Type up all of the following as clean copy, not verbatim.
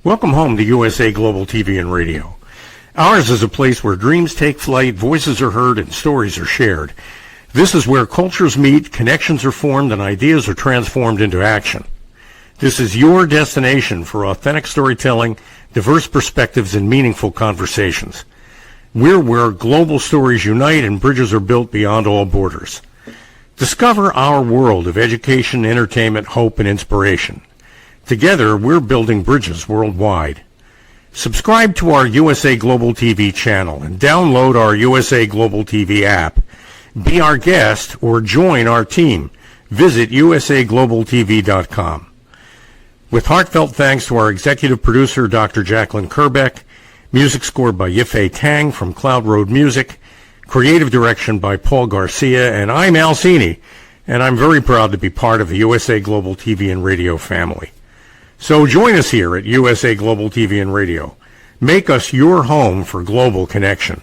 Welcome home to USA Global TV and Radio. Ours is a place where dreams take flight, voices are heard, and stories are shared. This is where cultures meet, connections are formed, and ideas are transformed into action. This is your destination for authentic storytelling, diverse perspectives, and meaningful conversations. We're where global stories unite and bridges are built beyond all borders. Discover our world of education, entertainment, hope, and inspiration. Together, we're building bridges worldwide. Subscribe to our USA Global TV channel and download our USA Global TV app. Be our guest or join our team. Visit usaglobaltv.com. With heartfelt thanks to our executive producer, Dr. Jacqueline Kerbeck, music scored by Yifei Tang from Cloud Road Music, creative direction by Paul Garcia, and I'm Al Cini, and I'm very proud to be part of the USA Global TV and Radio family. So join us here at USA Global TV and Radio. Make us your home for global connection.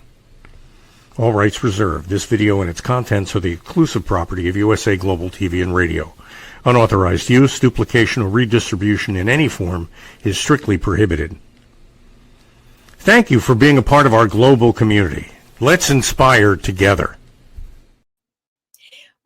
All rights reserved. This video and its contents are the exclusive property of USA Global TV and Radio. Unauthorized use, duplication, or redistribution in any form is strictly prohibited. Thank you for being a part of our global community. Let's inspire together.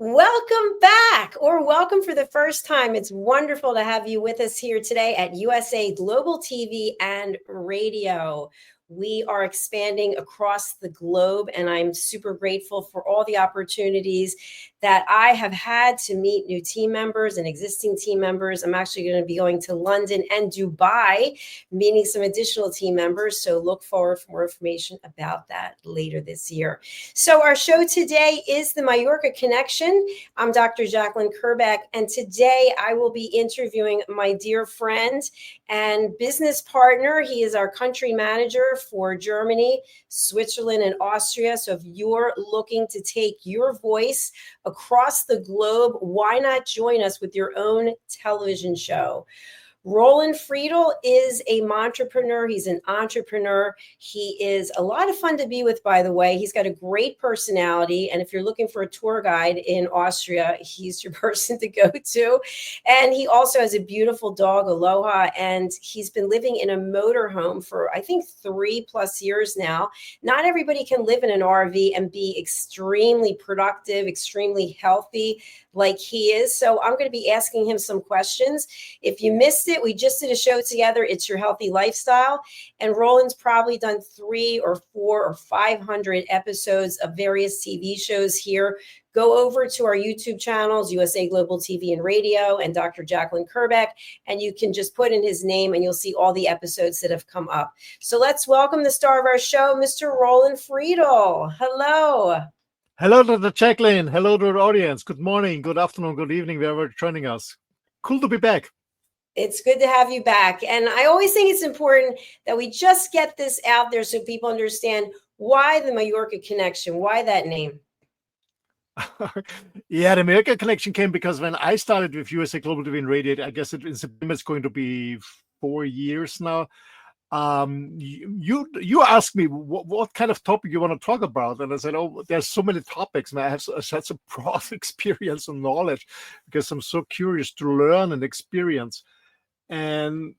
Welcome back, or welcome for the first time. It's wonderful to have you with us here today at USA Global TV and Radio. We are expanding across the globe, and I'm super grateful for all the opportunities that I have had to meet new team members and existing team members. I'm actually going to be going to London and Dubai, meeting some additional team members. So look forward for more information about that later this year. So our show today is the Mallorca Connection. I'm Dr. Jacqueline Kerbeck, and today I will be interviewing my dear friend and business partner. He is our country manager for Germany, Switzerland, and Austria. So if you're looking to take your voice across the globe, why not join us with your own television show? Roland Friedl is a entrepreneur. He's an entrepreneur. He is a lot of fun to be with, by the way. He's got a great personality. And if you're looking for a tour guide in Austria, he's your person to go to. And he also has a beautiful dog, Aloha. And he's been living in a motorhome for, I think, 3+ years now. Not everybody can live in an RV and be extremely productive, extremely healthy like he is. So I'm going to be asking him some questions. If you missed it, we just did a show together. It's Your Healthy Lifestyle. And Roland's probably done 300 or 400 or 500 episodes of various TV shows here. Go over to our YouTube channels, USA Global TV and Radio, and Dr. Jacqueline Kerbeck, and you can just put in his name and you'll see all the episodes that have come up. So let's welcome the star of our show, Mr. Roland Friedl. Hello. Hello, Dr. Jacqueline. Hello to the audience. Good morning, good afternoon, good evening, wherever you're joining us. Cool to be back. It's good to have you back. And I always think it's important that we just get this out there so people understand why the Mallorca Connection, why that name? Yeah, the Mallorca Connection came because when I started with USA Global TV and Radio, I guess in September it's going to be 4 years now. You asked me what kind of topic you want to talk about, and I said, oh, there's so many topics, man. I have such a broad experience and knowledge because I'm so curious to learn and experience, and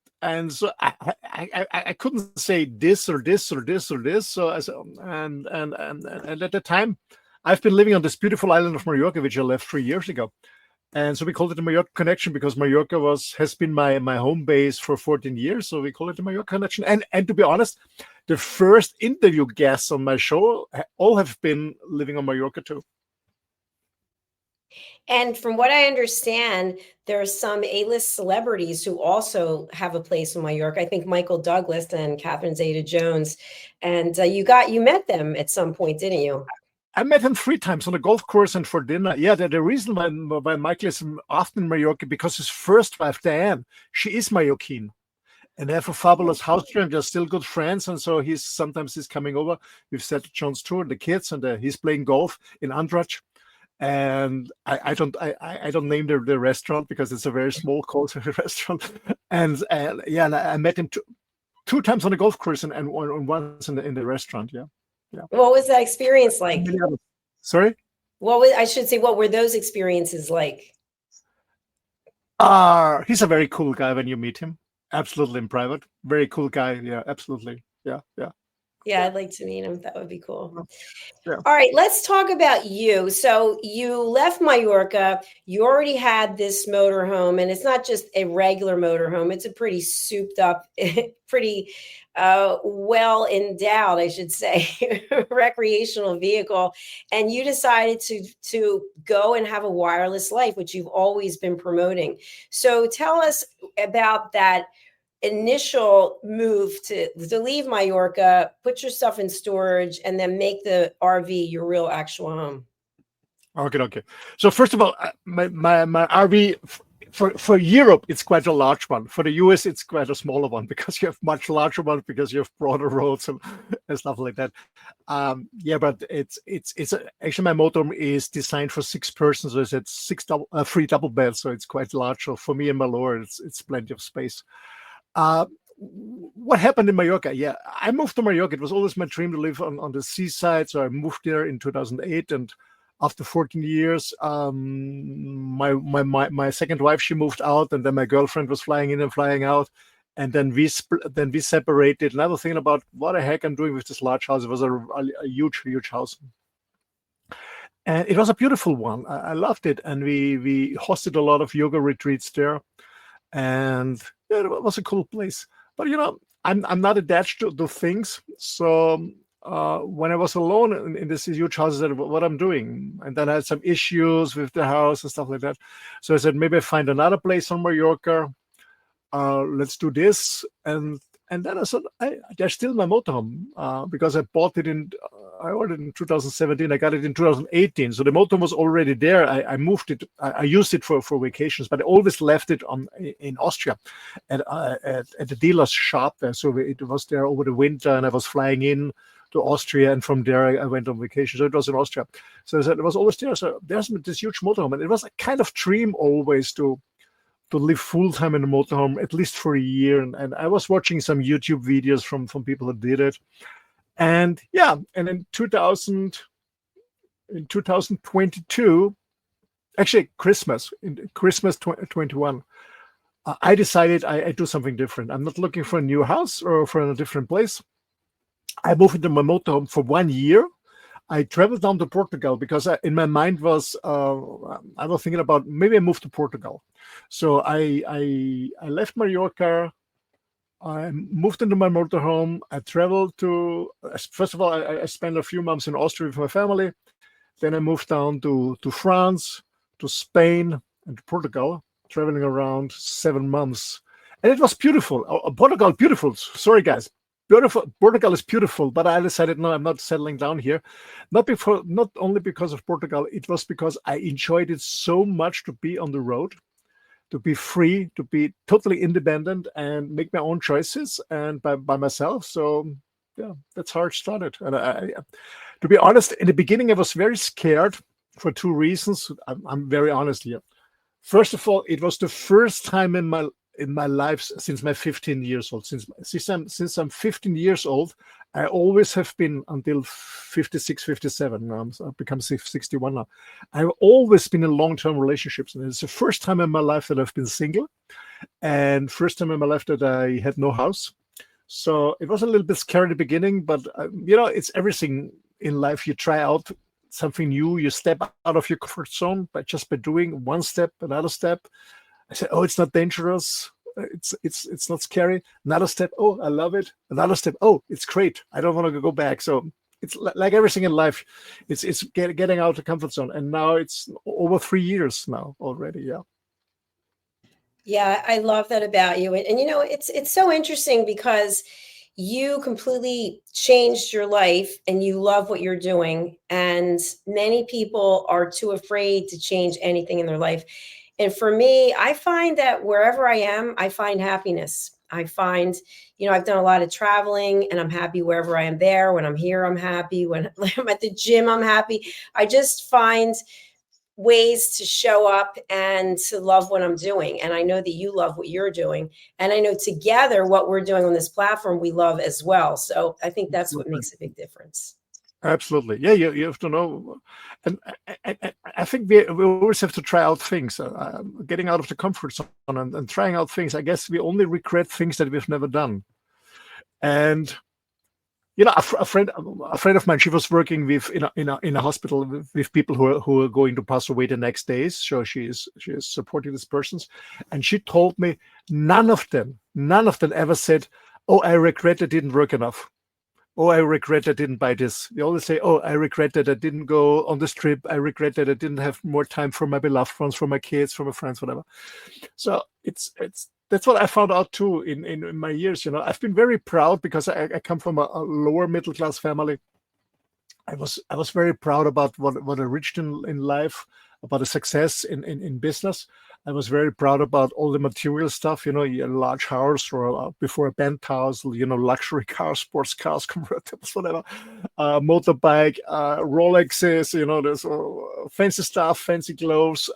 so I couldn't say this or this or this or this. So I said, and at the time, I've been living on this beautiful island of Mallorca, which I left 3 years ago. And so we called it the Mallorca Connection because Mallorca has been my home base for 14 years. So we call it the Mallorca Connection. And to be honest, the first interview guests on my show all have been living on Mallorca too. And from what I understand, there are some A-list celebrities who also have a place in Mallorca. I think Michael Douglas and Catherine Zeta-Jones. And you met them at some point, didn't you? I met him 3 times on a golf course and for dinner. Yeah, the reason why Michael is often in Mallorca, because his first wife, Diane, she is Mallorquin. And they have a fabulous house there, and they're still good friends. And so sometimes he's coming over. We've set John's tour, the kids, and he's playing golf in Andratx. And I don't name the restaurant because it's a very small coastal restaurant. And I met him two times on the golf course and once in the restaurant. Yeah. Yeah. What was that experience like? Sorry? What were those experiences like? He's a very cool guy when you meet him. absolutely in private. Very cool guy. Yeah, absolutely. Yeah, yeah, Yeah, I'd like to meet him. That would be cool. yeah. All right, let's talk about you. So you left Mallorca. You already had this motorhome, and it's not just a regular motorhome. It's a pretty souped up, pretty well endowed, I should say, recreational vehicle. And you decided to go and have a wireless life, which you've always been promoting. So tell us about that initial move to leave Mallorca, put your stuff in storage, and then make the RV your real actual home. Okay, okay. So first of all, my RV for Europe, it's quite a large one. For the US, it's quite a smaller one because you have much larger ones because you have broader roads and stuff like that. Yeah, but actually my motorhome is designed for 6 persons, so it's 3 double beds, so it's quite large. So for me and my lord, it's plenty of space. What happened in Mallorca? Yeah, I moved to Mallorca. It was always my dream to live on the seaside. So I moved there in 2008, and after 14 years, my second wife, she moved out, and then my girlfriend was flying in and flying out, and then we separated. And I was thinking about what the heck I'm doing with this large house. It was a huge house. And it was a beautiful one. I loved it. And we hosted a lot of yoga retreats there. And yeah, it was a cool place. But I'm not attached to things. So when I was alone in this huge house, I said, what I'm doing. And then I had some issues with the house and stuff like that. So I said, maybe I find another place on Mallorca. Let's do this. And then I said, there's still my motorhome because I bought it I ordered it in 2017. I got it in 2018. So the motorhome was already there. I moved it. I used it for vacations, but I always left it in Austria at the dealer's shop there. So it was there over the winter, and I was flying in to Austria, and from there I went on vacation. So it was in Austria. So I said it was always there. So there's this huge motorhome, and it was a kind of dream always to live full-time in a motorhome, at least for a year. And I was watching some YouTube videos from people who did it. And yeah, and in 2022, actually Christmas 21, I decided I do something different. I'm not looking for a new house or for a different place. I moved into my motorhome for 1 year. I traveled down to Portugal because in my mind I was thinking about maybe I move to Portugal. So I left Mallorca. I moved into my motorhome. I traveled first of all, I spent a few months in Austria with my family. Then I moved down to France, to Spain, and to Portugal, traveling around 7 months. And it was beautiful. Portugal, beautiful. Sorry, guys. Beautiful. Portugal is beautiful, but I decided, no, I'm not settling down here. Not only because of Portugal, it was because I enjoyed it so much to be on the road, to be free, to be totally independent and make my own choices and by myself. So yeah, that's how it started. And to be honest, in the beginning, I was very scared for 2 reasons. I'm very honest here. First of all, it was the first time in my life since my 15 years old. Since I'm 15 years old, I always have been until 56, 57. Now I've become 61 now. I've always been in long-term relationships. And it's the first time in my life that I've been single, and first time in my life that I had no house. So it was a little bit scary at the beginning, but it's everything in life. You try out something new, you step out of your comfort zone by doing one step, another step. I said, oh, it's not dangerous. It's not scary. Another step, oh, I love it. Another step, oh, it's great. I don't want to go back. So it's like everything in life. It's getting out of the comfort zone. And now it's over 3 years now already. Yeah. Yeah, I love that about you. And it's so interesting because you completely changed your life and you love what you're doing. And many people are too afraid to change anything in their life. And for me, I find that wherever I am, I find happiness. I find, I've done a lot of traveling and I'm happy wherever I am there. When I'm here, I'm happy. When I'm at the gym, I'm happy. I just find ways to show up and to love what I'm doing. And I know that you love what you're doing. And I know together what we're doing on this platform, we love as well. So I think that's what makes a big difference. Absolutely. Yeah, you have to know. And I think we always have to try out things, getting out of the comfort zone and trying out things. I guess we only regret things that we've never done. And a friend of mine, she was working with in a hospital with people who are going to pass away the next days. So she is supporting these persons, and she told me none of them ever said, "Oh, I regret it didn't work enough. Oh, I regret I didn't buy this." They always say, "Oh, I regret that I didn't go on this trip. I regret that I didn't have more time for my beloved ones, for my kids, for my friends, whatever." So it's that's what I found out too in my years. I've been very proud because I come from a lower middle class family. I was very proud about what I reached in life, about the success in business. I was very proud about all the material stuff, a large house or before a penthouse, luxury cars, sports cars, convertibles, whatever, motorbike, Rolexes, there's fancy stuff, fancy clothes,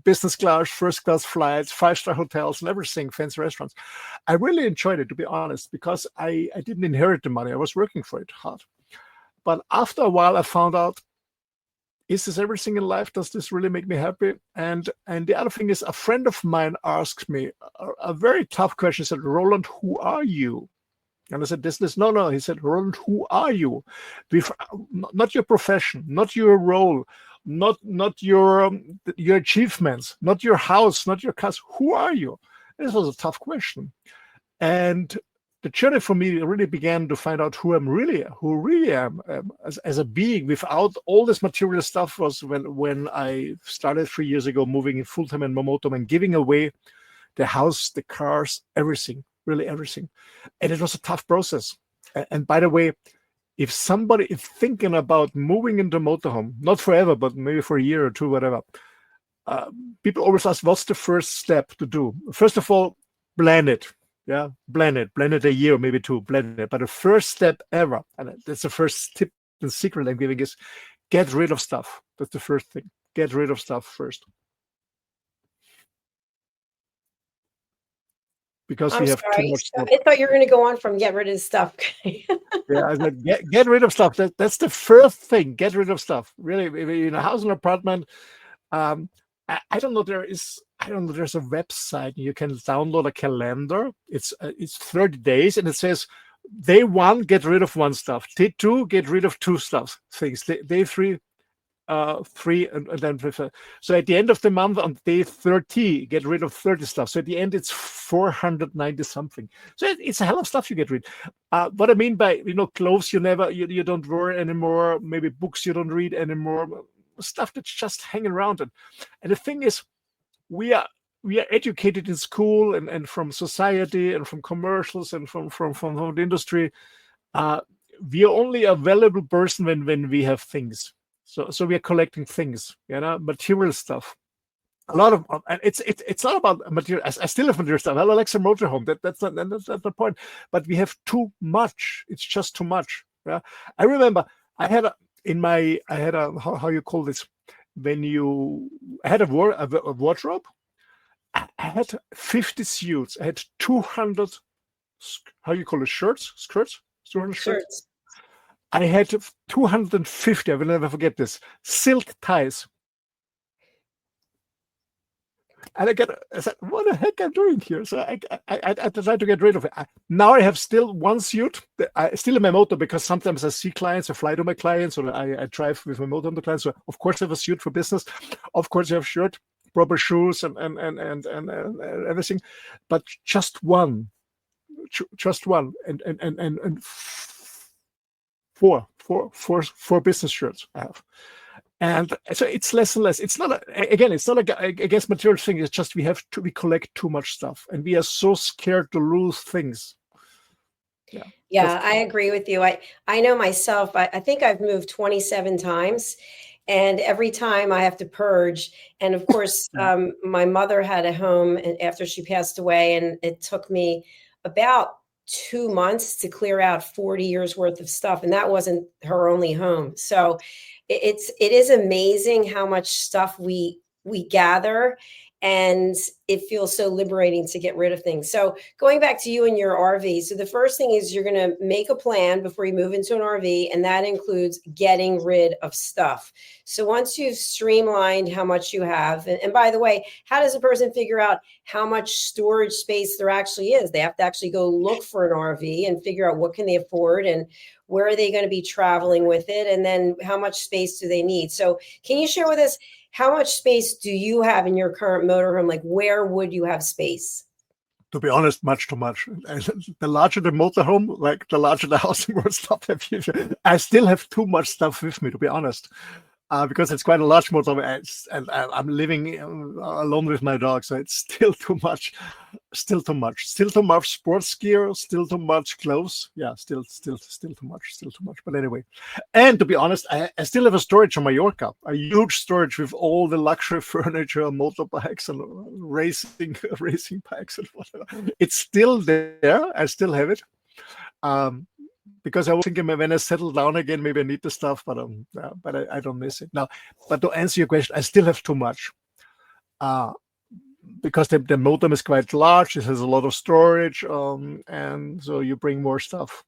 business class, first class flights, 5-star hotels, and everything, fancy restaurants. I really enjoyed it, to be honest, because I didn't inherit the money. I was working for it hard. But after a while, I found out, is this everything in life? Does this really make me happy? And the other thing is, a friend of mine asked me a very tough question. He said, "Roland, who are you?" And I said, this. No. He said, "Roland, who are you? Not your profession, not your role, not your achievements, not your house, not your cars. Who are you?" This was a tough question. And the journey for me really began to find out who really am as a being without all this material stuff. Was when I started 3 years ago, moving in full time in my motorhome and giving away the house, the cars, everything, really everything. And it was a tough process. And by the way, if somebody is thinking about moving into motorhome, not forever, but maybe for a year or two, whatever, people always ask, what's the first step to do? First of all, plan it. Yeah, plan it a year, maybe two, plan it. But the first step ever, and that's the first tip and secret I'm giving, is get rid of stuff. That's the first thing. Get rid of stuff first. Because I'm we have too sorry. much stuff. I thought you were going to go on from get rid of stuff. Yeah, I said, get rid of stuff. That's the first thing. Get rid of stuff. Really, in a house and apartment, I don't know. There's a website you can download a calendar. It's 30 days, and it says day 1, get rid of 1 stuff. Day 2, get rid of 2 things. Day 3, 3, and then so at the end of the month on day 30, get rid of 30 stuff. So at the end, it's 490 something. So it's a hell of stuff you get rid. What I mean by clothes you don't wear anymore. Maybe books you don't read anymore. Stuff that's just hanging around. And the thing is, we are educated in school and from society and from commercials and from the industry. We are only a valuable person when we have things. So we are collecting things, material stuff. A lot of, and it's not about material. I still have material stuff. I like some motorhome. That's not the point. But we have too much. It's just too much. Yeah. I remember I had a how you call this, when I had a wardrobe. I had 50 suits. I had 200 how you call it, skirts 200 shirts. I had 250, I will never forget this, silk ties. And I said, what the heck am I doing here? So I decided to get rid of it. Now I have still 1 suit. I still in my motor, because sometimes I see clients, I fly to my clients, or I drive with my motor on the clients. So of course I have a suit for business. Of course I have shirt, proper shoes, and everything. But just one, and four business shirts I have. And so it's less and less. It's not against material thing. It's just we collect too much stuff, and we are so scared to lose things. Yeah, I agree with you. I know myself. I think I've moved 27 times, and every time I have to purge. And of course, my mother had a home after she passed away, and it took me about 2 months to clear out 40 years worth of stuff, and that wasn't her only home. So it is amazing how much stuff we gather, and it feels so liberating to get rid of things. So going back to you and your RV, so the first thing is you're going to make a plan before you move into an RV, and that includes getting rid of stuff. So once you've streamlined how much you have, and by the way, how does a person figure out how much storage space there actually is? They have to actually go look for an RV and figure out what can they afford and where are they going to be traveling with it, and then how much space do they need. So can you share with us, how much space do you have in your current motorhome? Like, where would you have space? To be honest, much too much. And the larger the motorhome, like the larger the house, the more stuff I have. I still have too much stuff with me, to be honest. Because it's quite a large motorhome, and I'm living alone with my dog, so it's still too much. Still too much sports gear, still too much clothes. Yeah, still too much. But anyway, and to be honest, I still have a storage on Mallorca, a huge storage with all the luxury furniture, motorbikes, and racing bikes and whatever. It's still there. I still have it. Because I was thinking when I settle down again, maybe I need the stuff, but I don't miss it now. But to answer your question, I still have too much. Because the modem is quite large, it has a lot of storage, and so you bring more stuff.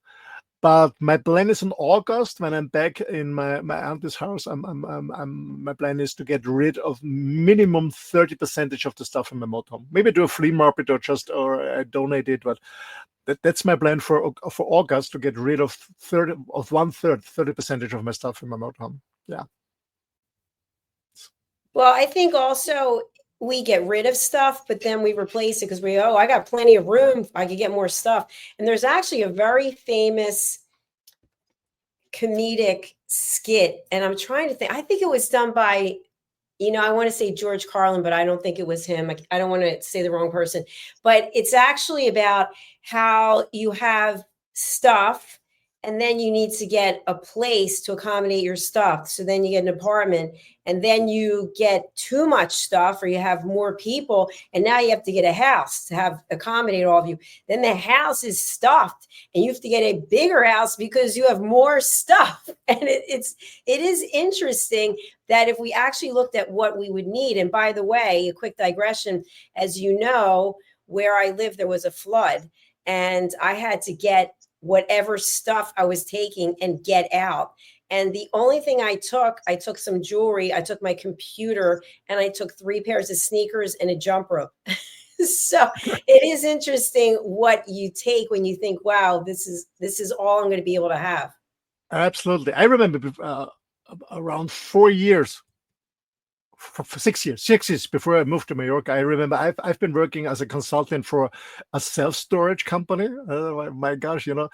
But my plan is in August, when I'm back in my auntie's house, my plan is to get rid of minimum 30% of the stuff in my motorhome. Maybe do a flea market or donate it, but that's my plan for August, to get rid of 30% of my stuff in my motorhome. Yeah. Well, I think also we get rid of stuff, but then we replace it because I got plenty of room. I could get more stuff. And there's actually a very famous comedic skit, and I'm trying to think. I think it was done by, I want to say George Carlin, but I don't think it was him. I don't want to say the wrong person, but it's actually about how you have stuff and then you need to get a place to accommodate your stuff. So then you get an apartment, and then you get too much stuff, or you have more people, and now you have to get a house to accommodate all of you. Then the house is stuffed, and you have to get a bigger house because you have more stuff. And it is interesting that if we actually looked at what we would need, and by the way, a quick digression, as you know, where I live, there was a flood, and I had to get whatever stuff I was taking and get out. And the only thing I took some jewelry, I took my computer, and I took 3 pairs of sneakers and a jump rope. So it is interesting what you take when you think, wow, this is all I'm going to be able to have. Absolutely. I remember around 4 years, for 6 years before I moved to Mallorca. I remember I've been working as a consultant for a self-storage company. My gosh, and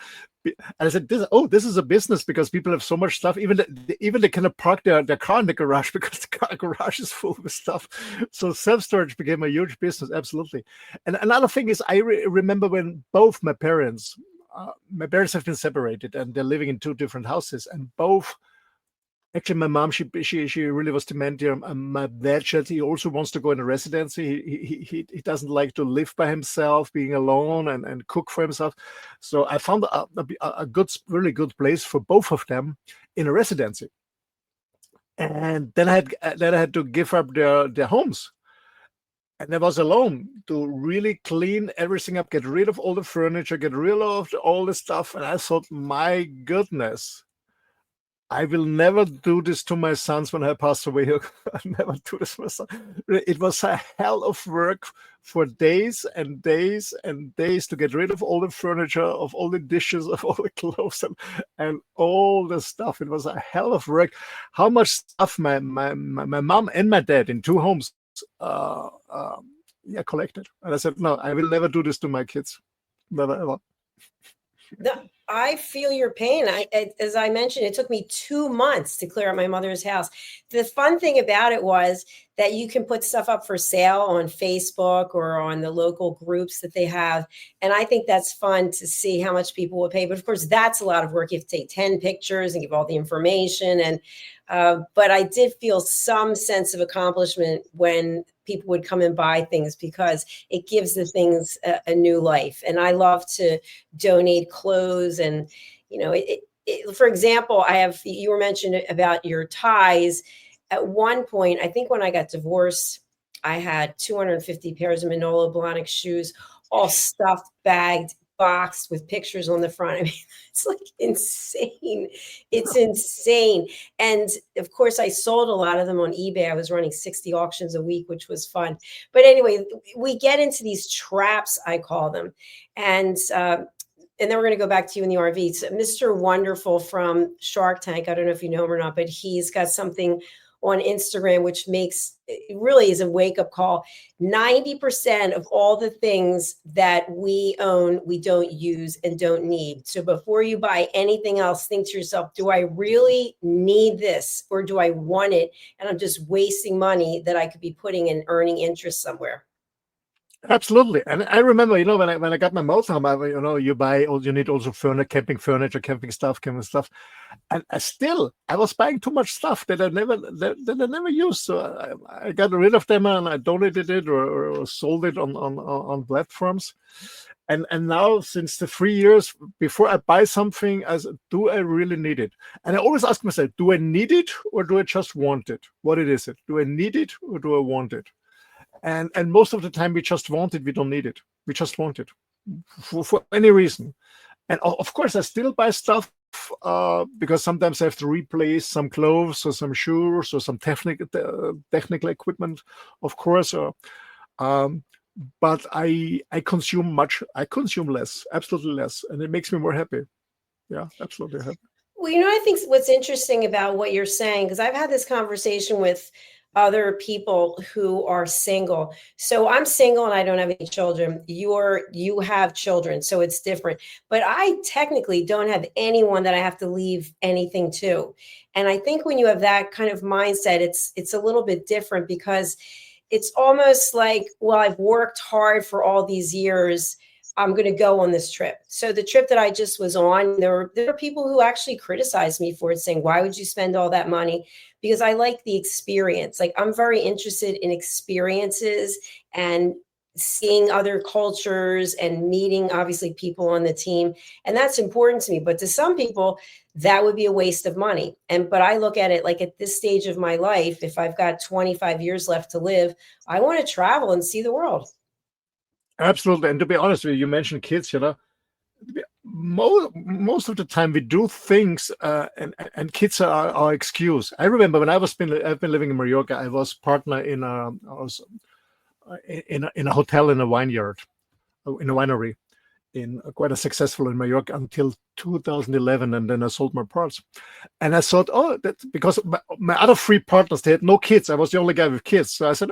I said, this is a business, because people have so much stuff. Even they cannot park their car in the garage because the garage is full with stuff. So self-storage became a huge business. Absolutely. And another thing is, I remember when both my parents have been separated, and they're living in 2 different houses, and both. Actually, my mom, she really was dementia. My dad said he also wants to go in a residency. He doesn't like to live by himself, being alone and cook for himself. So I found a really good place for both of them in a residency. And then I had to give up their homes. And I was alone to really clean everything up, get rid of all the furniture, get rid of all the stuff. And I thought, my goodness, I will never do this to my sons when I pass away. I'll never do this to my son. It was a hell of work for days and days and days to get rid of all the furniture, of all the dishes, of all the clothes, and all the stuff. It was a hell of work. How much stuff my mom and my dad in 2 homes collected. And I said, no, I will never do this to my kids. Never, ever. I feel your pain. As I mentioned, it took me 2 months to clear out my mother's house. The fun thing about it was that you can put stuff up for sale on Facebook or on the local groups that they have. And I think that's fun to see how much people will pay. But of course, that's a lot of work. You have to take 10 pictures and give all the information. And but I did feel some sense of accomplishment when people would come and buy things, because it gives the things a new life. And I love to donate clothes. And, for example, you were mentioning about your ties. At one point, I think when I got divorced, I had 250 pairs of Manolo Blahnik shoes, all stuffed, bagged, boxed with pictures on the front. I mean, it's like insane. It's insane. And of course, I sold a lot of them on eBay. I was running 60 auctions a week, which was fun. But anyway, we get into these traps, I call them. And then we're going to go back to you in the RV. So Mr. Wonderful from Shark Tank, I don't know if you know him or not, but he's got something on Instagram, which makes it really is a wake up call. 90% of all the things that we own, we don't use and don't need. So before you buy anything else, think to yourself, do I really need this or do I want it? And I'm just wasting money that I could be putting in earning interest somewhere. Absolutely. And I remember, when I got my motorhome, you need also camping furniture, camping stuff. And I was buying too much stuff that I never used. So I got rid of them and I donated it or sold it on platforms. And now, since the 3 years before I buy something, do I really need it? And I always ask myself, do I need it or do I just want it? What is it? Do I need it or do I want it? And most of the time we just want it. We don't need it. We just want it for any reason. And of course, I still buy stuff because sometimes I have to replace some clothes or some shoes or some technical equipment, of course. But I consume much. I consume less, absolutely less, and it makes me more happy. Yeah, absolutely happy. Well, I think what's interesting about what you're saying, because I've had this conversation with other people who are single. So I'm single and I don't have any children. You have children, so it's different. But I technically don't have anyone that I have to leave anything to. And I think when you have that kind of mindset, it's a little bit different because it's almost like, well, I've worked hard for all these years. I'm going to go on this trip. So the trip that I just was on, there are people who actually criticized me for it, saying, why would you spend all that money? Because I like the experience. Like, I'm very interested in experiences and seeing other cultures and meeting, obviously, people on the team. And that's important to me. But to some people, that would be a waste of money. But I look at it like, at this stage of my life, if I've got 25 years left to live, I want to travel and see the world. Absolutely. And to be honest with you, you mentioned kids, most of the time we do things and kids are our excuse. I remember when I've been living in Mallorca, I was partner in a hotel in a vineyard, in a winery, in quite a successful in Mallorca until 2011, and then I sold my parts. And I thought, that's because my other three partners, they had no kids. I was the only guy with kids. So I said,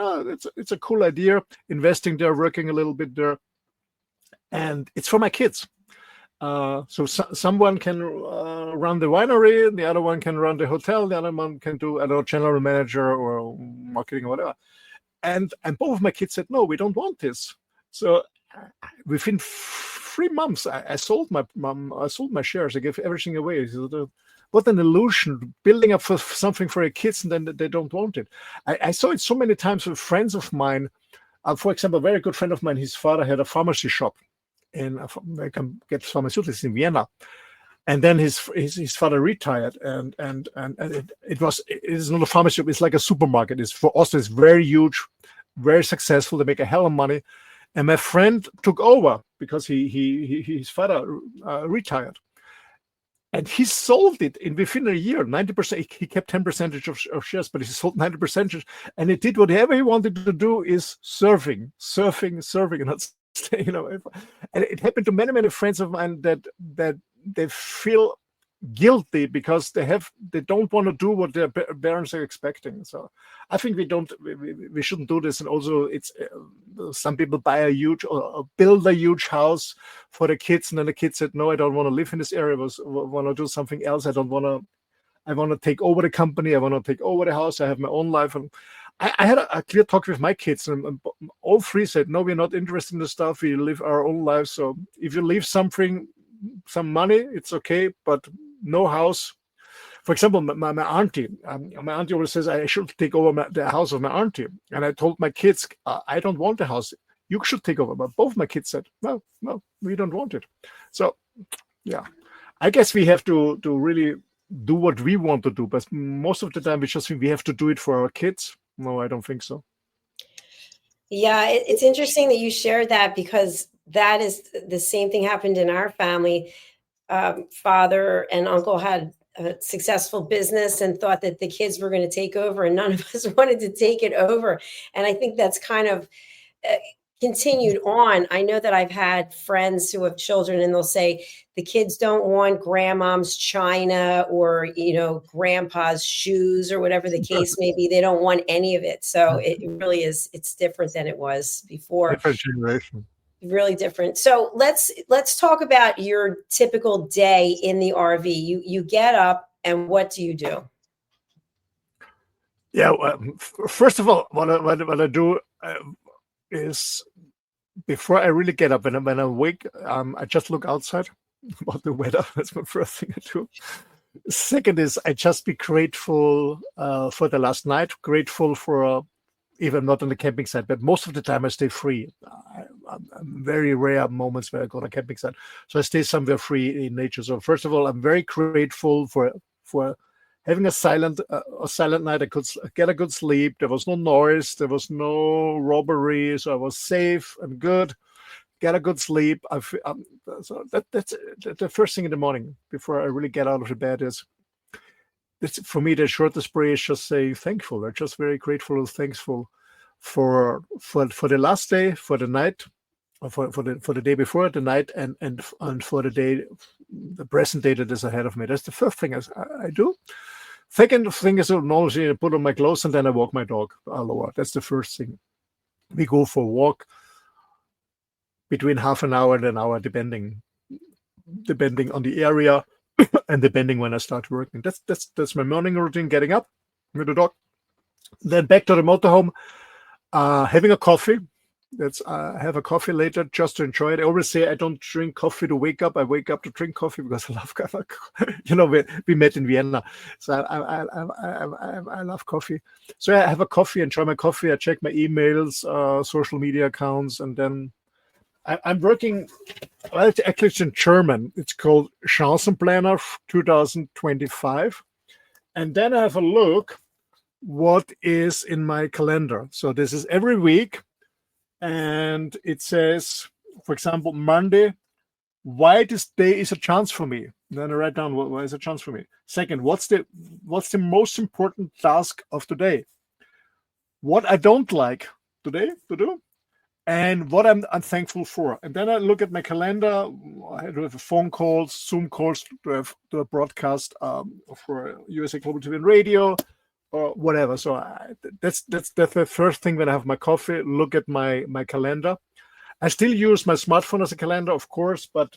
it's a cool idea, investing there, working a little bit there. And it's for my kids. So someone can run the winery, the other one can run the hotel, the other one can do, I don't know, general manager or marketing or whatever. And both of my kids said, no, we don't want this. So within 3 months, I sold my shares. I gave everything away. So what an illusion, building up for something for your kids and then they don't want it. I saw it so many times with friends of mine. For example, a very good friend of mine, his father had a pharmacy shop. And I can get pharmaceuticals in Vienna, and then his father retired, and it is not a pharmacy. It's like a supermarket. It's for Austria. It's very huge, very successful. They make a hell of money, and my friend took over because his father retired, and he sold it within a year. 90%. He kept 10% of shares, but he sold 90%, and he did whatever he wanted to do. Is surfing, and that's. And it happened to many friends of mine that they feel guilty because they don't want to do what their parents are expecting. So I think we shouldn't do this. And also, it's some people buy a huge or build a huge house for the kids, and then the kids said, no, I don't want to live in this area. I want to do something else. I want to take over the company. I want to take over the house. I have my own life. And I had a clear talk with my kids, and all three said, no, we're not interested in the stuff. We live our own lives. So if you leave some money, it's okay, but no house. For example, my auntie always says I should take over the house of my auntie. And I told my kids, I don't want the house. You should take over. But both my kids said, no, we don't want it. So, yeah, I guess we have to really do what we want to do. But most of the time, we just think we have to do it for our kids. No, I don't think so. Yeah, it's interesting that you shared that because that is the same thing happened in our family. Father and uncle had a successful business and thought that the kids were going to take over, and none of us wanted to take it over. And I think that's kind of uh, continued on. I know that I've had friends who have children and they'll say the kids don't want grandmom's china or, grandpa's shoes or whatever the case may be. They don't want any of it. So it really is, it's different than it was before. Different generation. Really different. So let's talk about your typical day in the RV. You get up and what do you do? Yeah. First of all, what I do is before I really get up, when I wake, I just look outside about the weather. That's my first thing I do. Second is I just be grateful for the last night, grateful for even not on the camping site, but most of the time I stay free. I'm very rare moments where I go on a camping site, so I stay somewhere free in nature. So first of all, I'm very grateful for having a silent night. I could get a good sleep. There was no noise. There was no robbery. So I was safe and good. Get a good sleep. So that's the first thing in the morning before I really get out of the bed is. For me, the shortest prayer is just say thankful. I'm just very grateful and thankful for the last day, for the night, for the day before, the night, and for the day, the present day that is ahead of me. That's the first thing I do. Second thing is normally I put on my clothes and then I walk my dog, Aloha. That's the first thing. We go for a walk between half an hour and an hour, depending on the area and depending when I start working. That's my morning routine. Getting up with the dog, then back to the motorhome, having a coffee. Have a coffee later just to enjoy it. I always say I don't drink coffee to wake up. I wake up to drink coffee because I love coffee. We met in Vienna, so I love coffee. So I have a coffee, enjoy my coffee. I check my emails, social media accounts, and then I'm working. Well, actually, it's in German. It's called Chancenplaner 2025, and then I have a look what is in my calendar. So this is every week. And it says, for example, Monday, why this day is a chance for me. Then I write down why is a chance for me. Second, what's the most important task of today? What I don't like today to do, and what I'm thankful for. And then I look at my calendar. I do have phone calls, Zoom calls, do a broadcast for USA Global TV and Radio, or whatever. So that's the first thing when I have my coffee, look at my calendar. I still use my smartphone as a calendar, of course, but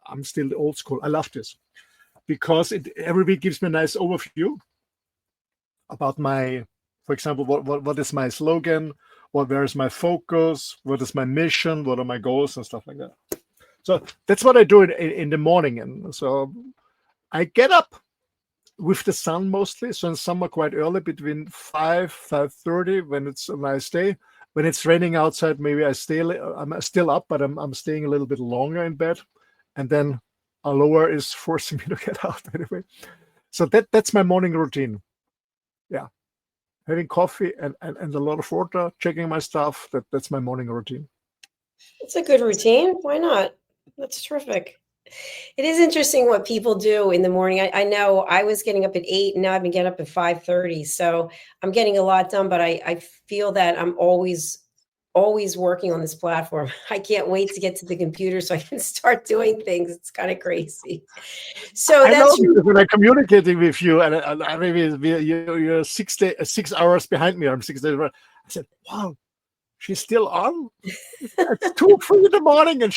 I'm still old school. I love this because it every week gives me a nice overview about for example, what is my slogan, where is my focus, what is my mission, what are my goals and stuff like that. So that's what I do in the morning. And so I get up with the sun mostly. So in summer quite early, between 5:30 when it's a nice day. When it's raining outside, maybe I'm still up, but I'm staying a little bit longer in bed. And then Aloha is forcing me to get out anyway. So that's my morning routine. Yeah. Having coffee and a lot of water, checking my stuff. That's my morning routine. It's a good routine. Why not? That's terrific. It is interesting what people do in the morning. I know I was getting up at 8 and now I've been getting up at 5:30. So I'm getting a lot done, but I feel that I'm always working on this platform. I can't wait to get to the computer so I can start doing things. It's kind of crazy. So I know that's because when I'm communicating with you, and maybe you're 6 hours behind me. I'm 6 days. I said, "Wow, she's still on. It's 2, 3 in the morning." And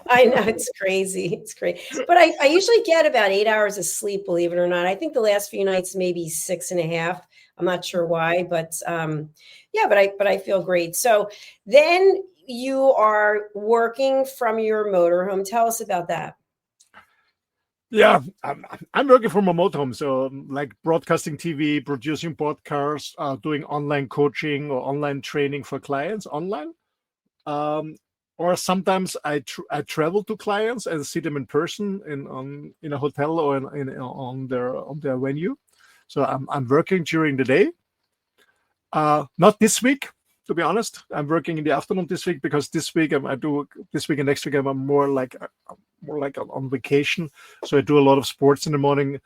I know it's crazy. It's crazy. But I usually get about 8 hours of sleep, believe it or not. I think the last few nights, maybe 6.5. I'm not sure why, but yeah, but I feel great. So then you are working from your motorhome. Tell us about that. yeah, I'm working from a motorhome, so like broadcasting TV, producing podcasts, doing online coaching or online training for clients online. Or sometimes I travel to clients and see them in person in a hotel or on their venue. So I'm working during the day. Not this week. to be honest. I'm working in the afternoon this week because this week this week and next week I'm more like on vacation. So I do a lot of sports in the morning.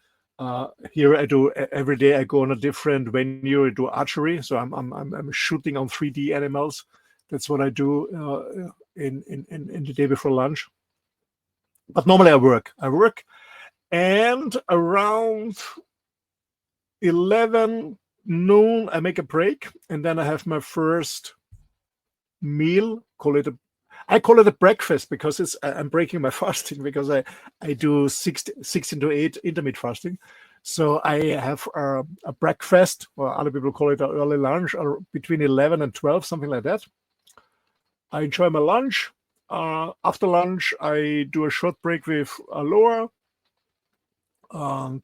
Here I do every day. I go on a different venue. I do archery, so I'm shooting on 3D animals. That's what I do in the day before lunch. But normally I work, and around 11 noon I make a break, and then I have my first meal. I call it a breakfast because I'm breaking my fasting because I do 16 to 8 intermittent fasting. So I have a breakfast, or other people call it an early lunch, or between 11 and 12, something like that. I enjoy my lunch. After lunch, I do a short break with Laura, and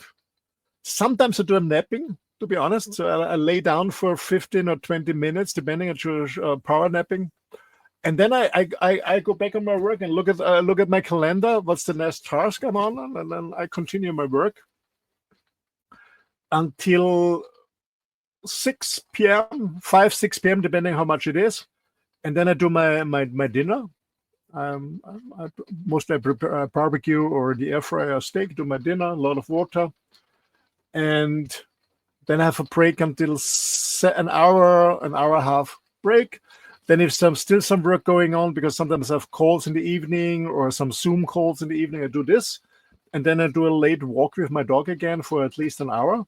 sometimes I do a napping, to be honest. So I lay down for 15 or 20 minutes, depending on power napping. And then I go back on my work and look at my calendar. What's the next task I'm on? And then I continue my work until 6 p.m., 6 p.m., depending how much it is. And then I do my dinner. I mostly prepare a barbecue or the air fryer steak, do my dinner, a lot of water. And then I have a break until an hour and a half break. Then if still some work going on, because sometimes I have calls in the evening or some Zoom calls in the evening, I do this. And then I do a late walk with my dog again for at least an hour.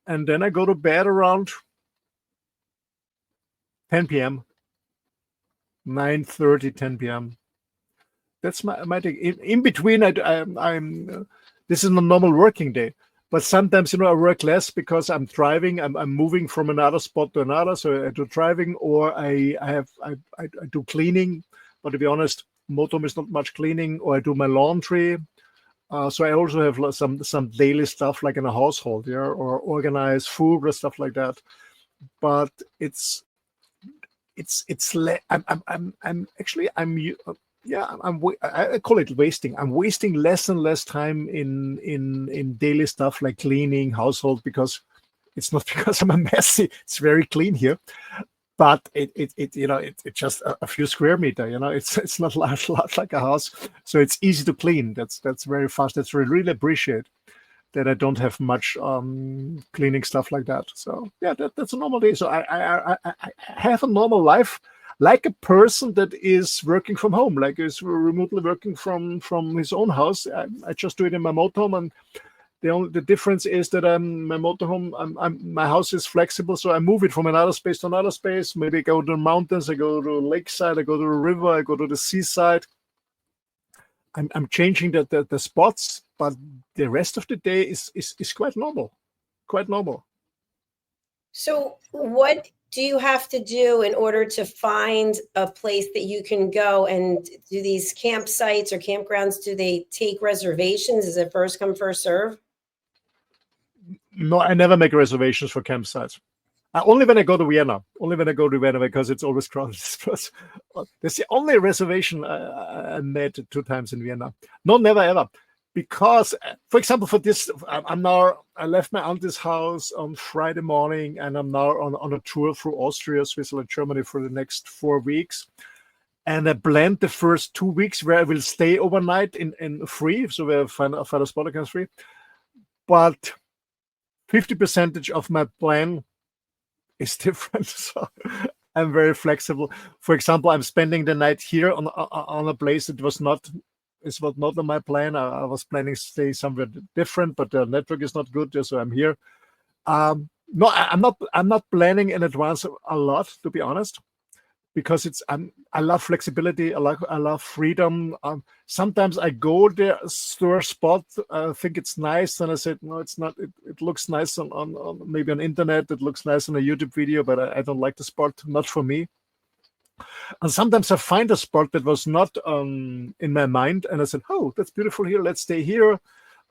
And then I go to bed around 10 p.m., 9:30, 10 p.m. That's my thing. In between, I'm this is a normal working day. But sometimes, I work less because I'm driving. I'm moving from another spot to another. So I do driving, or I do cleaning. But to be honest, motorhome is not much cleaning. Or I do my laundry. So I also have some daily stuff like in a household, or organize food or stuff like that. But I call it wasting. I'm wasting less and less time in daily stuff like cleaning, household, because it's not because I'm a messy. It's very clean here, but it's just a few square meter. It's not large like a house, so it's easy to clean. That's very fast. That's really appreciate that I don't have much cleaning stuff like that. So yeah, that's a normal day. So I have a normal life, like a person that is working from home, like is remotely working from his own house. I just do it in my motorhome, and the difference is that my motorhome, my house is flexible, so I move it from another space to another space. Maybe I go to the mountains, I go to the lakeside, I go to the river, I go to the seaside. I'm changing the spots, but the rest of the day is quite normal, quite normal. So what do you have to do in order to find a place that you can go? And do these campsites or campgrounds, do they take reservations? Is it first come, first serve? No, I never make reservations for campsites. Only when I go to Vienna. Only when I go to Vienna, because it's always crowded. That's the only reservation I made 2 times in Vienna. No, never ever. Because, for example, for this, I left my auntie's house on Friday morning, and I'm now on a tour through Austria, Switzerland, Germany for the next 4 weeks. And I planned the first 2 weeks where I will stay overnight in free, so where I find a spot again free. But 50% of my plan is different, so I'm very flexible. For example, I'm spending the night here on a place that was not on my plan. I was planning to stay somewhere different, but the network is not good, so I'm here. No, I'm not planning in advance a lot, to be honest, because I love flexibility. I love freedom. Sometimes I go there to a spot, I think it's nice, and I said, no, it's not. It looks nice on maybe on internet. It looks nice on a YouTube video, but I don't like the spot. Not for me. And sometimes I find a spot that was not in my mind, and I said, oh, that's beautiful here. Let's stay here.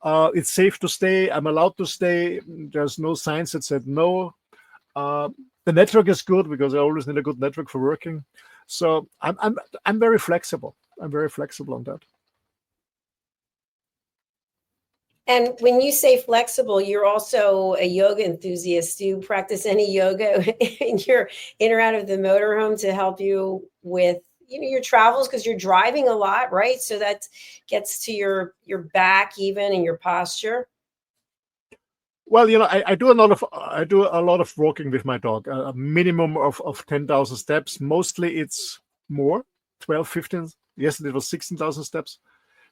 It's safe to stay. I'm allowed to stay. There's no signs that said no. The network is good, because I always need a good network for working. So I'm very flexible. I'm very flexible on that. And when you say flexible, you're also a yoga enthusiast. Do you practice any yoga in your in or out of the motorhome to help you with your travels, because you're driving a lot, right? So that gets to your back even and your posture. Well, I do a lot of walking with my dog, a minimum of 10,000 steps. Mostly it's more, 12, 15. Yesterday it was 16,000 steps.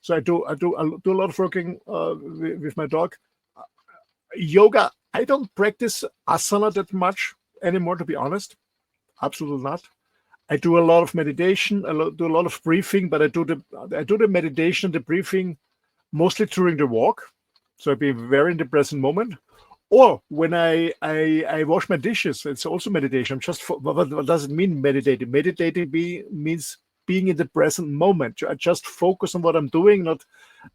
So I do a lot of walking with my dog. Yoga, I don't practice asana that much anymore, to be honest. Absolutely not. I do a lot of meditation. Do a lot of breathing, but I do the meditation, the breathing, mostly during the walk. So I be very in the present moment. Or when I wash my dishes, it's also meditation. I'm just what does it mean meditating? Meditating means being in the present moment. I just focus on what I'm doing. Not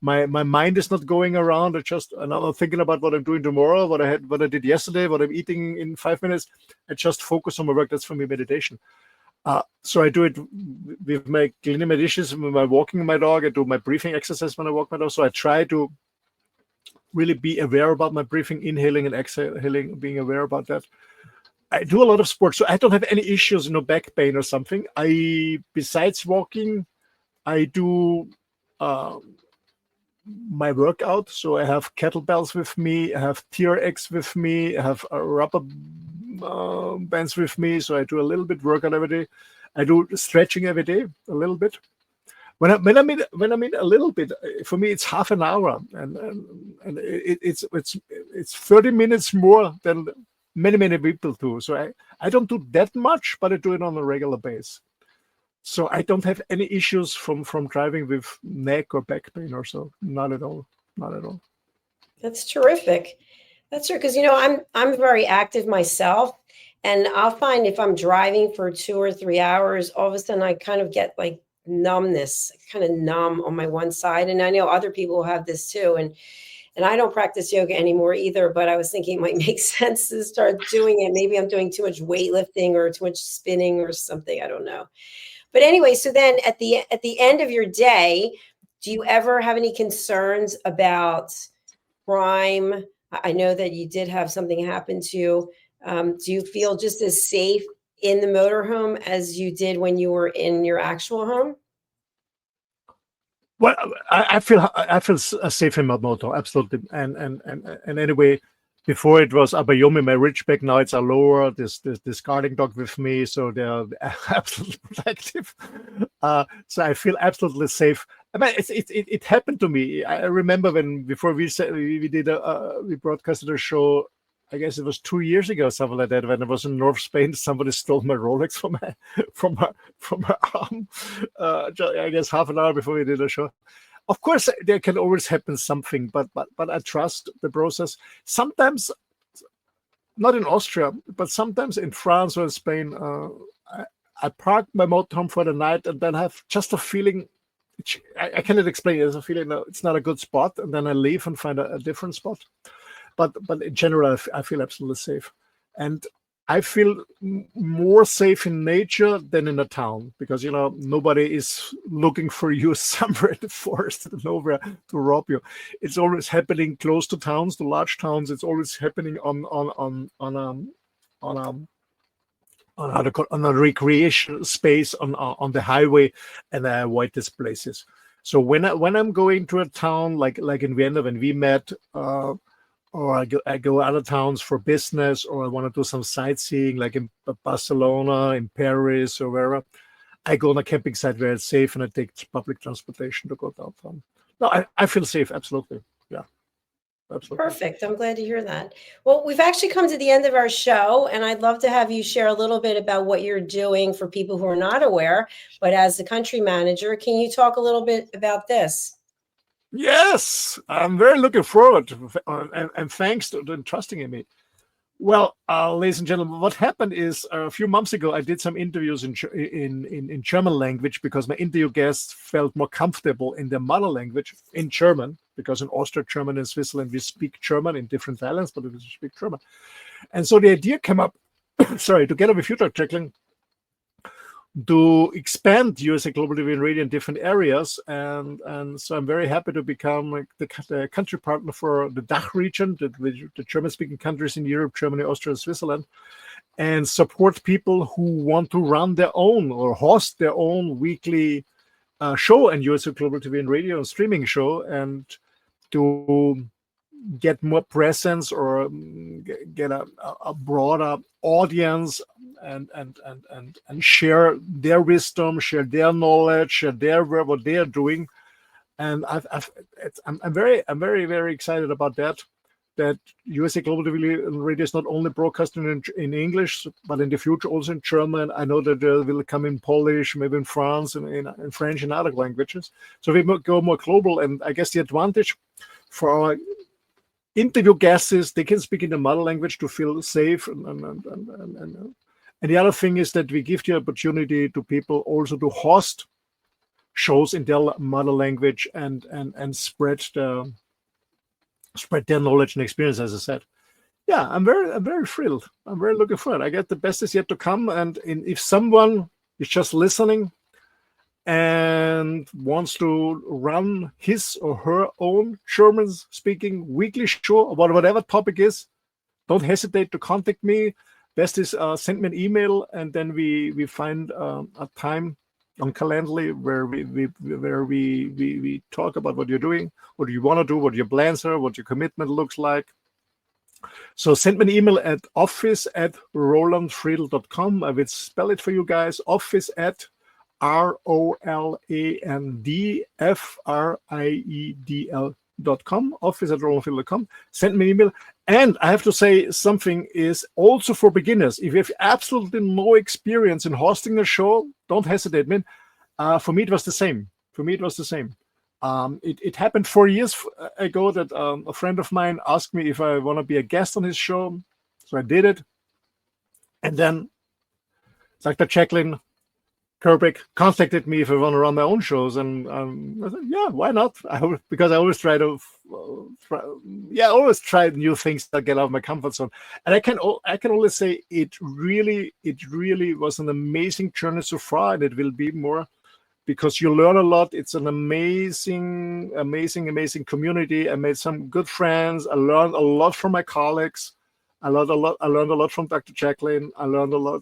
my mind is not going around. I'm not thinking about what I'm doing tomorrow, what I did yesterday, what I'm eating in 5 minutes. I just focus on my work. That's for me meditation. So I do it with my cleaning my dishes, with my walking my dog. I do my breathing exercise when I walk my dog. So I try to really be aware about my breathing, inhaling and exhaling, being aware about that. I do a lot of sports, so I don't have any issues, back pain or something. Besides walking, I do my workout. So I have kettlebells with me, I have TRX with me, I have rubber bands with me. So I do a little bit workout every day. I do stretching every day, a little bit. When I mean a little bit, for me it's half an hour, and it's 30 minutes more than many people do. So I don't do that much, but I do it on a regular basis. So I don't have any issues from driving with neck or back pain or so. Not at all. Not at all. That's terrific. That's true, because I'm very active myself, and I'll find if I'm driving for 2 or 3 hours, all of a sudden I kind of get like numbness, kind of numb on my one side. And I know other people have this too. And I don't practice yoga anymore either, but I was thinking it might make sense to start doing it. Maybe I'm doing too much weightlifting or too much spinning or something. I don't know. But anyway, so then at the end of your day, do you ever have any concerns about crime? I know that you did have something happen to you. Do you feel just as safe in the motorhome as you did when you were in your actual home? Well, I feel safe in my motor, absolutely. And anyway, before it was Abayomi, my Ridgeback. Now it's Aloha, this guarding dog with me, so they're absolutely protective. So I feel absolutely safe. I mean, it happened to me. I remember before we broadcasted a show. I guess it was 2 years ago, something like that. When I was in North Spain, somebody stole my Rolex from my arm. I guess half an hour before we did a show. Of course, there can always happen something, but I trust the process. Sometimes, not in Austria, but sometimes in France or in Spain, I park my motorhome for the night and then have just a feeling. I cannot explain it. There's a feeling that it's not a good spot, and then I leave and find a different spot. But in general, I feel absolutely safe, and I feel more safe in nature than in a town, because nobody is looking for you somewhere in the forest and nowhere to rob you. It's always happening close to towns, to large towns. It's always happening on a recreation space on the highway, and I avoid these places. So when I'm going to a town like in Vienna, when we met. Or I go other towns for business, or I want to do some sightseeing, like in Barcelona, in Paris, or wherever. I go on a camping site where it's safe, and I take public transportation to go downtown. No, I feel safe, absolutely. Yeah, absolutely. Perfect. I'm glad to hear that. Well, we've actually come to the end of our show, and I'd love to have you share a little bit about what you're doing for people who are not aware. But as the country manager, can you talk a little bit about this? Yes, I'm very looking forward to, and thanks to trusting in me. Well, ladies and gentlemen, what happened is a few months ago, I did some interviews in German language, because my interview guests felt more comfortable in their mother language in German, because in Austria, German, and Switzerland, we speak German in different islands, but we speak German. And so the idea came up, together with Future Tackling, to expand USA Global TV and Radio in different areas. And so I'm very happy to become like the country partner for the DACH region, the German-speaking countries in Europe, Germany, Austria, and Switzerland, and support people who want to run their own or host their own weekly show and USA Global TV and Radio and streaming show, and to get more presence or get a broader audience and share their wisdom, share their knowledge, share their what they are doing. And I'm very excited about that. That USA Global TV and Radio is not only broadcasting in English, but in the future also in German. I know that they will come in Polish, maybe in France, and in French and other languages. So we go more global. And I guess the advantage for our interview guests is they can speak in the mother language to feel safe. And the other thing is that we give the opportunity to people also to host shows in their mother language and spread their knowledge and experience, as I said. Yeah, I'm very thrilled. I'm very looking forward. I guess the best is yet to come. And if someone is just listening and wants to run his or her own German-speaking weekly show about whatever topic is, don't hesitate to contact me. Best is send me an email, and then we find a time on Calendly where we talk about what you're doing, what you want to do, what your plans are, what your commitment looks like. So send me an email at office@rolandfriedl.com. I will spell it for you guys. office@rolandfriedl.com. office@rolandfriedl.com. Send me an email. And I have to say something is also for beginners. If you have absolutely no experience in hosting a show, don't hesitate. For me, it was the same. It happened 4 years ago that a friend of mine asked me if I want to be a guest on his show. So I did it. And then Dr. Jacqueline Kerbeck contacted me if I want to run my own shows, and I said, yeah, why not? Because I always try new things that get out of my comfort zone. And I can only say it really was an amazing journey so far, and it will be more, because you learn a lot. It's an amazing community. I made some good friends. I learned a lot from my colleagues. I learned a lot from Dr. Jacqueline. I learned a lot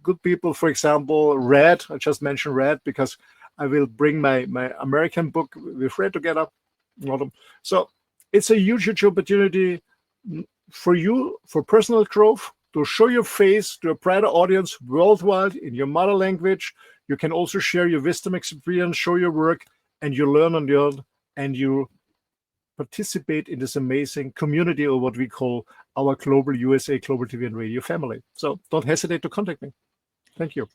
good people. For example, Red. I just mentioned Red because I will bring my American book with Red together. So it's a huge opportunity for you, for personal growth, to show your face to a broader audience worldwide in your mother language. You can also share your wisdom, experience, show your work, and you learn on the other, and you participate in this amazing community, or what we call our global USA Global TV and Radio family. So don't hesitate to contact me. Thank you.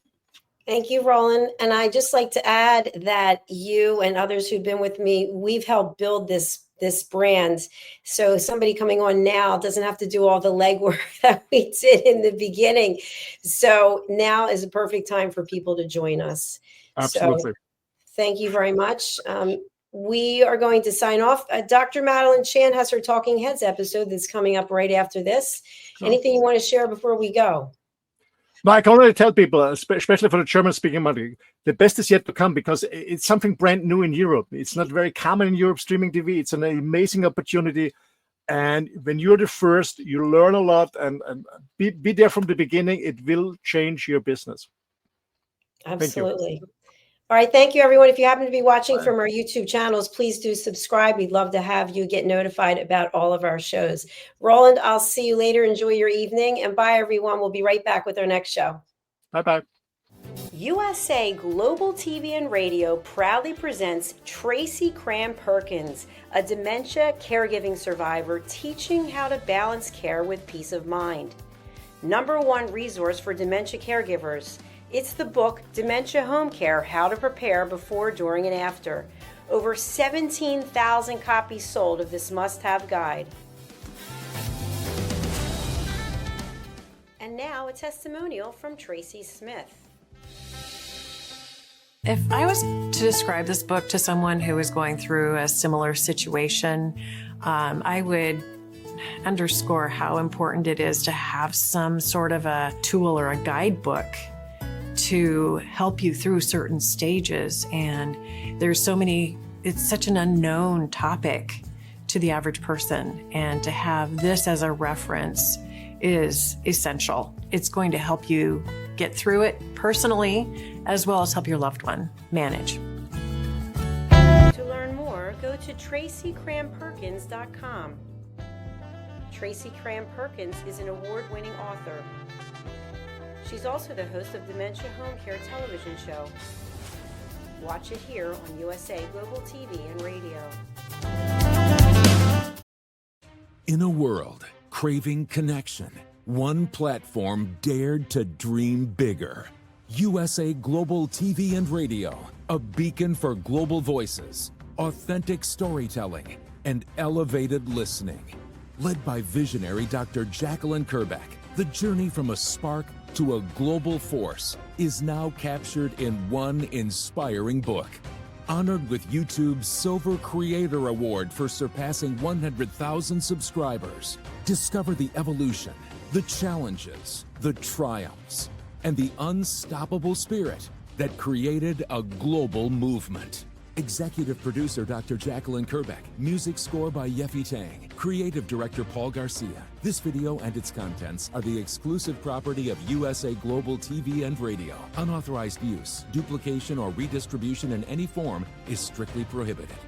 Thank you, Roland. And I just like to add that you and others who've been with me, we've helped build this brand. So somebody coming on now doesn't have to do all the legwork that we did in the beginning. So now is a perfect time for people to join us. Absolutely. So thank you very much. We are going to sign off. Dr. Madeline Chan has her Talking Heads episode that's coming up right after this. Sure. Anything you want to share before we go? No, I can only tell people, especially for the German-speaking market, the best is yet to come, because it's something brand new in Europe. It's not very common in Europe, streaming TV. It's an amazing opportunity. And when you're the first, you learn a lot, and be there from the beginning. It will change your business. Absolutely. All right. Thank you, everyone. If you happen to be watching from our YouTube channels, please do subscribe. We'd love to have you get notified about all of our shows. Roland, I'll see you later. Enjoy your evening. And bye, everyone. We'll be right back with our next show. Bye-bye. USA Global TV and Radio proudly presents Tracy Cram-Perkins, a dementia caregiving survivor teaching how to balance care with peace of mind. #1 resource for dementia caregivers. It's the book, Dementia Home Care, How to Prepare Before, During, and After. Over 17,000 copies sold of this must-have guide. And now a testimonial from Tracy Smith. If I was to describe this book to someone who is going through a similar situation, I would underscore how important it is to have some sort of a tool or a guidebook to help you through certain stages. And there's so many, it's such an unknown topic to the average person. And to have this as a reference is essential. It's going to help you get through it personally, as well as help your loved one manage. To learn more, go to TracyCramPerkins.com. Tracy Cram Perkins is an award-winning author. She's also the host of Dementia Home Care television show. Watch it here on USA Global TV and Radio. In a world craving connection, one platform dared to dream bigger. USA Global TV and Radio, a beacon for global voices, authentic storytelling, and elevated listening. Led by visionary Dr. Jacqueline Kerbeck, the journey from a spark to a global force is now captured in one inspiring book. Honored with YouTube's Silver Creator Award for surpassing 100,000 subscribers. Discover the evolution, the challenges, the triumphs, and the unstoppable spirit that created a global movement. Executive producer Dr. Jacqueline Kerbeck. Music score by Yeffy Tang. Creative director Paul Garcia. This video and its contents are the exclusive property of USA Global TV and Radio. Unauthorized use, duplication, or redistribution in any form is strictly prohibited.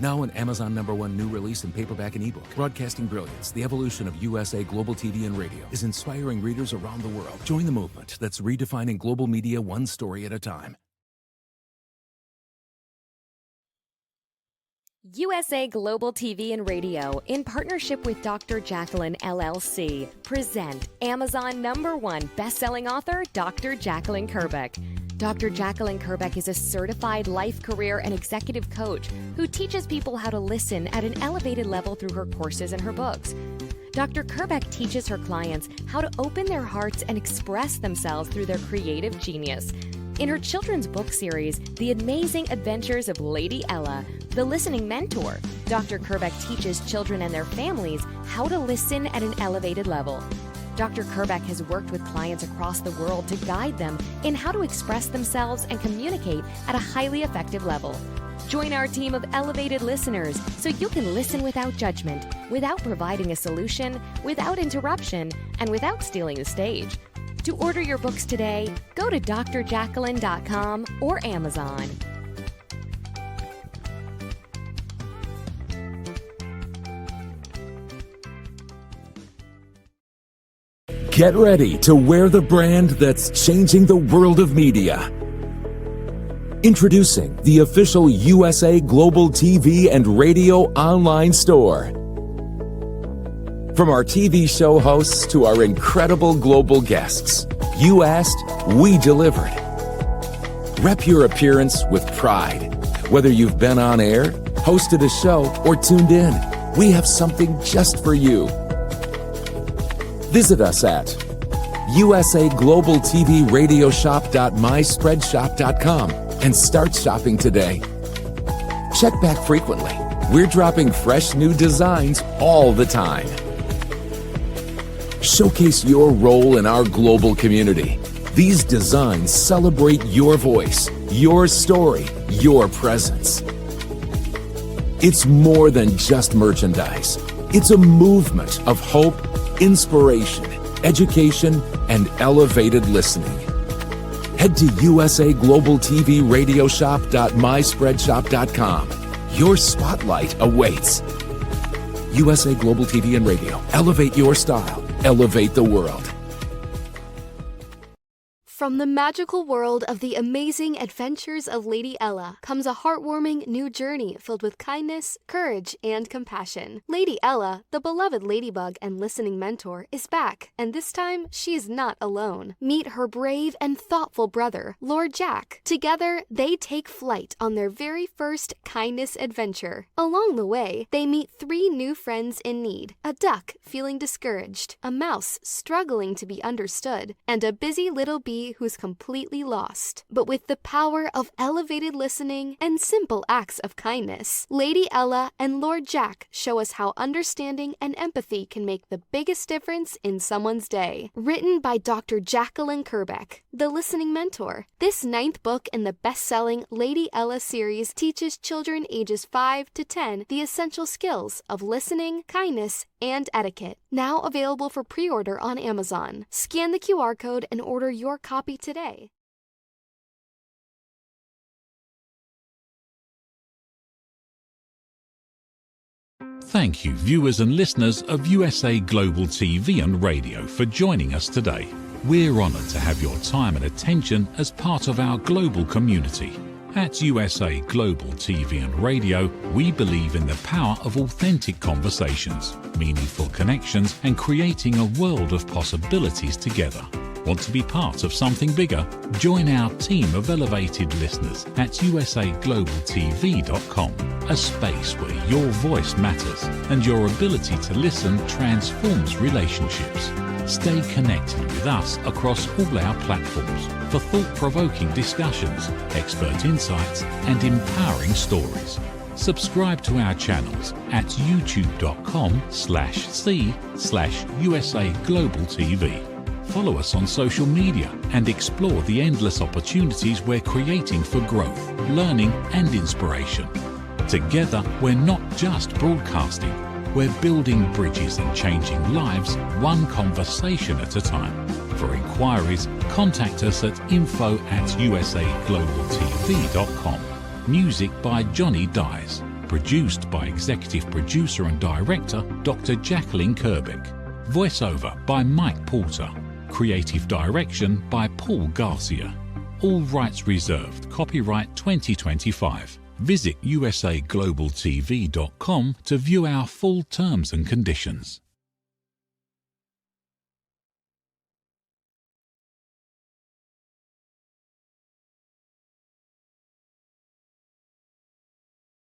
Now an Amazon #1 new release in paperback and ebook. Broadcasting Brilliance, the evolution of USA Global TV and Radio, is inspiring readers around the world. Join the movement that's redefining global media one story at a time. USA Global TV and Radio, in partnership with Dr. Jacqueline LLC, present Amazon #1 best-selling author Dr. Jacqueline Kerbeck. Dr. Jacqueline Kerbeck is a certified life, career, and executive coach who teaches people how to listen at an elevated level through her courses and her books. Dr. Kerbeck teaches her clients how to open their hearts and express themselves through their creative genius. In her children's book series, The Amazing Adventures of Lady Ella, the listening mentor, Dr. Kerbeck teaches children and their families how to listen at an elevated level. Dr. Kerbeck has worked with clients across the world to guide them in how to express themselves and communicate at a highly effective level. Join our team of elevated listeners so you can listen without judgment, without providing a solution, without interruption, and without stealing the stage. To order your books today, go to drjacqueline.com or Amazon. Get ready to wear the brand that's changing the world of media. Introducing the official USA Global TV and Radio online store. From our TV show hosts to our incredible global guests, you asked, we delivered. Rep your appearance with pride. Whether you've been on air, hosted a show, or tuned in, we have something just for you. Visit us at usaglobaltvradioshoп.myspreadshop.com and start shopping today. Check back frequently. We're dropping fresh new designs all the time. Showcase your role in our global community. These designs celebrate your voice, your story, your presence. It's more than just merchandise. It's a movement of hope, inspiration, education, and elevated listening. Head to usaglobaltvradioshoп.myspreadshop.com. Your spotlight awaits. USA Global TV and Radio. Elevate your style. Elevate the world. From the magical world of The Amazing Adventures of Lady Ella comes a heartwarming new journey filled with kindness, courage, and compassion. Lady Ella, the beloved ladybug and listening mentor, is back, and this time she is not alone. Meet her brave and thoughtful brother, Lord Jack. Together, they take flight on their very first kindness adventure. Along the way, they meet 3 new friends in need: a duck feeling discouraged, a mouse struggling to be understood, and a busy little bee somebody who's completely lost. But with the power of elevated listening and simple acts of kindness, Lady Ella and Lord Jack show us how understanding and empathy can make the biggest difference in someone's day. Written by Dr. Jacqueline Kerbeck, the listening mentor. This 9th book in the best-selling Lady Ella series teaches children ages 5 to 10 the essential skills of listening, kindness, and etiquette. Now available for pre-order on Amazon. Scan the QR code and order your copy today. Thank you, viewers and listeners of USA Global TV and Radio, for joining us today. We're honoured to have your time and attention as part of our global community. At USA Global TV and Radio, we believe in the power of authentic conversations, meaningful connections, and creating a world of possibilities together. Want to be part of something bigger? Join our team of elevated listeners at usaglobaltv.com, a space where your voice matters and your ability to listen transforms relationships. Stay connected with us across all our platforms for thought-provoking discussions, expert insights, and empowering stories. Subscribe to our channels at youtube.com/c/USA Global TV. Follow us on social media and explore the endless opportunities we're creating for growth, learning, and inspiration. Together, we're not just broadcasting, we're building bridges and changing lives one conversation at a time. For inquiries, contact us at info@usaglobaltv.com. Music by Johnny Dies. Produced by Executive Producer and Director Dr. Jacqueline Kerbeck. Voiceover by Mike Porter. Creative Direction by Paul Garcia. All rights reserved. Copyright 2025. Visit usaglobaltv.com to view our full terms and conditions.